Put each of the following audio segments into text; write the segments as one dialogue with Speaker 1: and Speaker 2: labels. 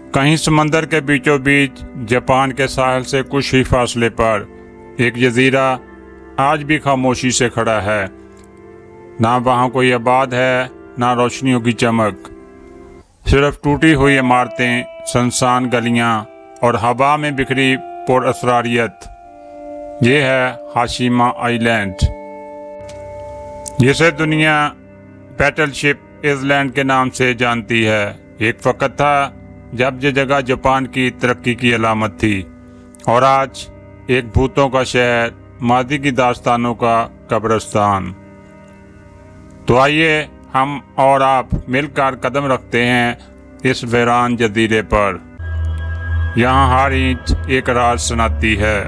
Speaker 1: कहीं समंदर के बीचों बीच जापान के साहिल से कुछ ही फासले पर एक जजीरा आज भी खामोशी से खड़ा है। ना वहाँ कोई आबाद है, ना रोशनियों की चमक, सिर्फ टूटी हुई इमारतें, सुनसान गलियाँ और हवा में बिखरी पुरअसरारियत। ये है हाशिमा आइलैंड, जिसे दुनिया बैटलशिप आइलैंड के नाम से जानती है। एक वक्त था जब ये जगह जापान की तरक्की की अलामत थी, और आज एक भूतों का शहर, मादी की दास्तानों का कब्रिस्तान। तो आइए हम और आप मिलकर कदम रखते हैं इस वीरान जजीरे पर। यहाँ हर ईंट एक राज सुनाती है।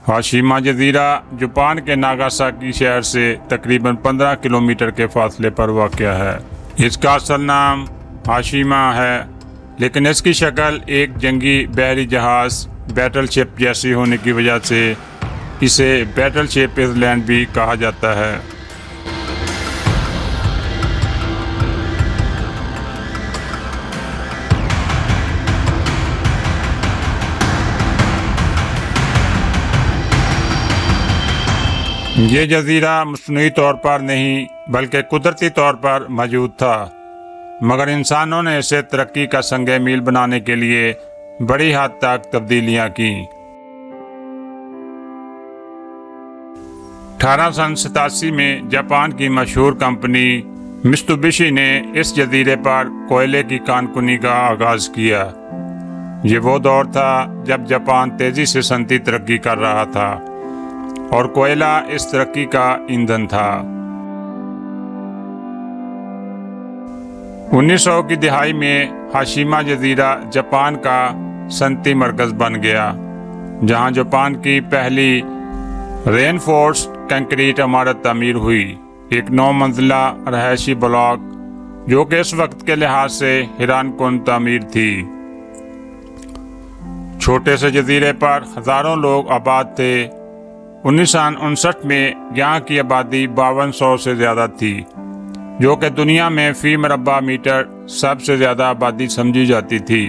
Speaker 1: हाशिमा जजीरा जापान के नागासाकी शहर से तकरीबन 15 किलोमीटर के फासले पर वाक़या है। इसका असल नाम हाशिमा है, लेकिन इसकी शक्ल एक जंगी बहरी जहाज़ बैटलशिप जैसी होने की वजह से इसे बैटलशिप आइलैंड भी कहा जाता है। ये जजीरा मसनूई तौर पर नहीं बल्कि कुदरती तौर पर मौजूद था, मगर इंसानों ने इसे तरक्की का संगे मील बनाने के लिए बड़ी हद तक तब्दीलियां की। 1887 में जापान की मशहूर कंपनी मित्सुबिशी ने इस जजीरे पर कोयले की कानकुनी का आगाज किया। ये वो दौर था जब जापान तेजी से सनती तरक्की कर रहा था और कोयला इस तरक्की का ईंधन था। 1900 की दिहाई में हाशिमा जजीरा जापान का सनती मरकज बन गया, जहां जापान की पहली रेनफोर्स्ड कंक्रीट इमारत तामीर हुई, एक 9 मंजिला रहायशी ब्लॉक जो कि इस वक्त के लिहाज से हैरानकुन तामीर थी। छोटे से जजीरे पर हजारों लोग आबाद थे। 1959 में यहाँ की आबादी 5200 से ज़्यादा थी, जो कि दुनिया में फी मरबा मीटर सबसे ज़्यादा आबादी समझी जाती थी।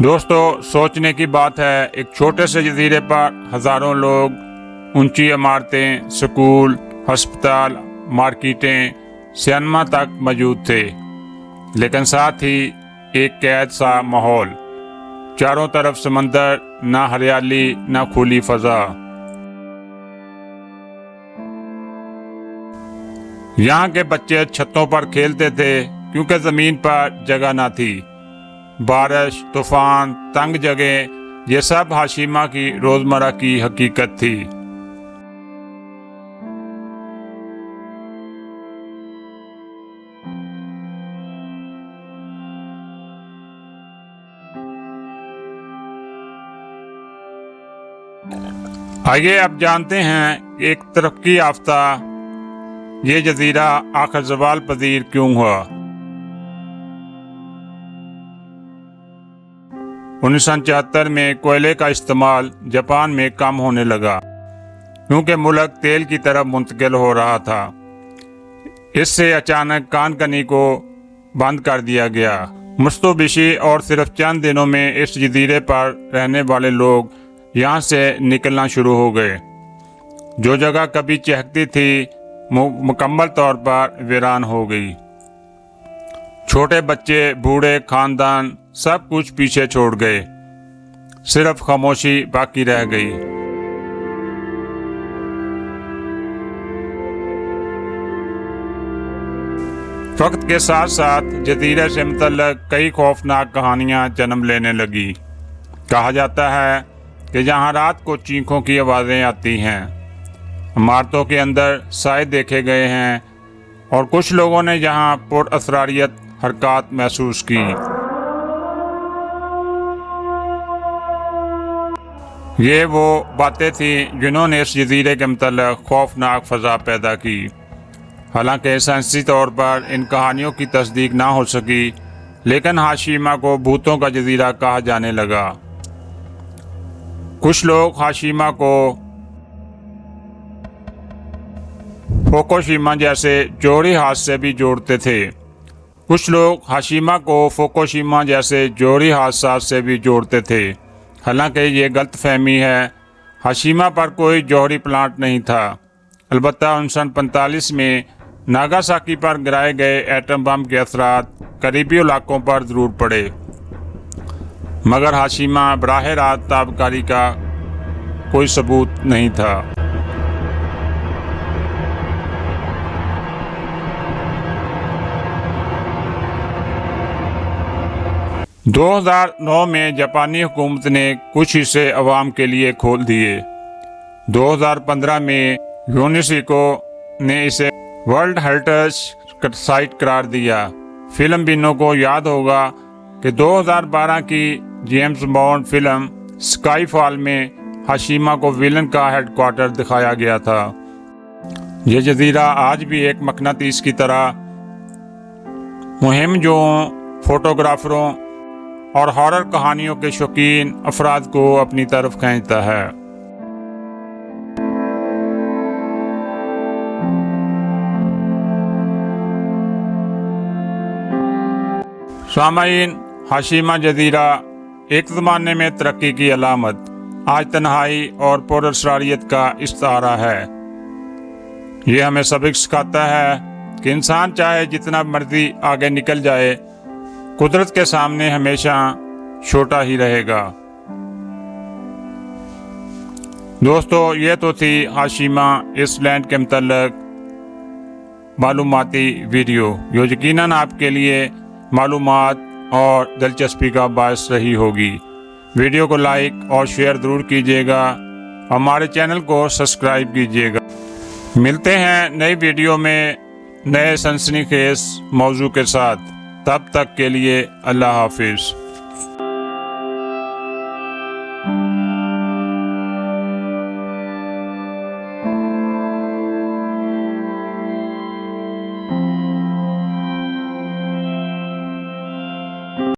Speaker 1: दोस्तों, सोचने की बात है, एक छोटे से जजीरे पर हजारों लोग, ऊंची इमारतें, स्कूल, अस्पताल, मार्केटें, सिनेमा तक मौजूद थे, लेकिन साथ ही एक कैद सा माहौल। चारों तरफ समंदर, ना हरियाली ना खुली फजा। यहाँ के बच्चे छतों पर खेलते थे क्योंकि जमीन पर जगह ना थी। बारिश, तूफान, तंग जगह, ये सब हाशिमा की रोजमर्रा की हकीकत थी। आइए अब जानते हैं एक तरक्की याफ्ता ये जजीरा आखिर ज़वाल पजीर क्यों हुआ। 1974 में कोयले का इस्तेमाल जापान में कम होने लगा क्योंकि मुल्क तेल की तरफ मुंतकिल हो रहा था। इससे अचानक कानकनी को बंद कर दिया गया। मित्सुबिशी और सिर्फ चंद दिनों में इस जजीरे पर रहने वाले लोग यहाँ से निकलना शुरू हो गए। जो जगह कभी चहकती थी मुकम्मल तौर पर वीरान हो गई। छोटे बच्चे, बूढ़े, खानदान सब कुछ पीछे छोड़ गए, सिर्फ खामोशी बाकी रह गई। वक्त के साथ साथ जजीरे से मुतल्लिक कई खौफनाक कहानियां जन्म लेने लगी। कहा जाता है कि जहाँ रात को चीखों की आवाज़ें आती हैं, इमारतों के अंदर साए देखे गए हैं, और कुछ लोगों ने यहाँ पुरअसरारियत हरकत महसूस की। ये वो बातें थीं जिन्होंने इस जजीरे के मुतल्लिक खौफनाक फ़ज़ा पैदा की। हालांकि साइंसी तौर पर इन कहानियों की तस्दीक ना हो सकी, लेकिन हाशिमा को भूतों का जजीरा कहा जाने लगा। कुछ लोग हाशिमा को फुकुशिमा जैसे जोहरी हादसे भी जोड़ते थे। कुछ लोग हाशिमा को फुकुशिमा जैसे जोहरी हादसा से भी जोड़ते थे, हालांकि ये गलतफहमी है। हाशिमा पर कोई जोहरी प्लांट नहीं था। अलबत्ता 1945 में नागासाकी पर गिराए गए एटम बम के असरात करीबी इलाकों पर ज़रूर पड़े, मगर हाशिमा बराह रास्त ताबकारी का कोई सबूत नहीं था। 2009 में जापानी हुकूमत ने कुछ हिस्से अवाम के लिए खोल दिए। 2015 में यूनेस्को ने इसे वर्ल्ड हेरिटेज साइट करार दिया। फिल्म बिनों को याद होगा कि 2012 की जेम्स बॉन्ड फिल्म स्काईफॉल में हाशिमा को विलन का हेडक्वार्टर दिखाया गया था। यह जजीरा आज भी एक मकनातीस की तरह मुहिमजों, फोटोग्राफरों और हॉरर कहानियों के शौकीन अफराद को अपनी तरफ खींचता है। सामाईन, हाशिमा जजीरा एक ज़माने में तरक्की की अलामत, आज तन्हाई और पुरअसरारियत का इस्तारा है। ये हमें सबक सिखाता है कि इंसान चाहे जितना मर्जी आगे निकल जाए, कुदरत के सामने हमेशा छोटा ही रहेगा। दोस्तों, ये तो थी हाशिमा आइलैंड के मुतल्लिक़ मालूमाती वीडियो, जो यकीनन आपके लिए मालूमात और दिलचस्पी का बायस रही होगी। वीडियो को लाइक और शेयर ज़रूर कीजिएगा। हमारे चैनल को सब्सक्राइब कीजिएगा। मिलते हैं नई वीडियो में नए सनसनीखेज मौजू के साथ। तब तक के लिए अल्लाह हाफिज़।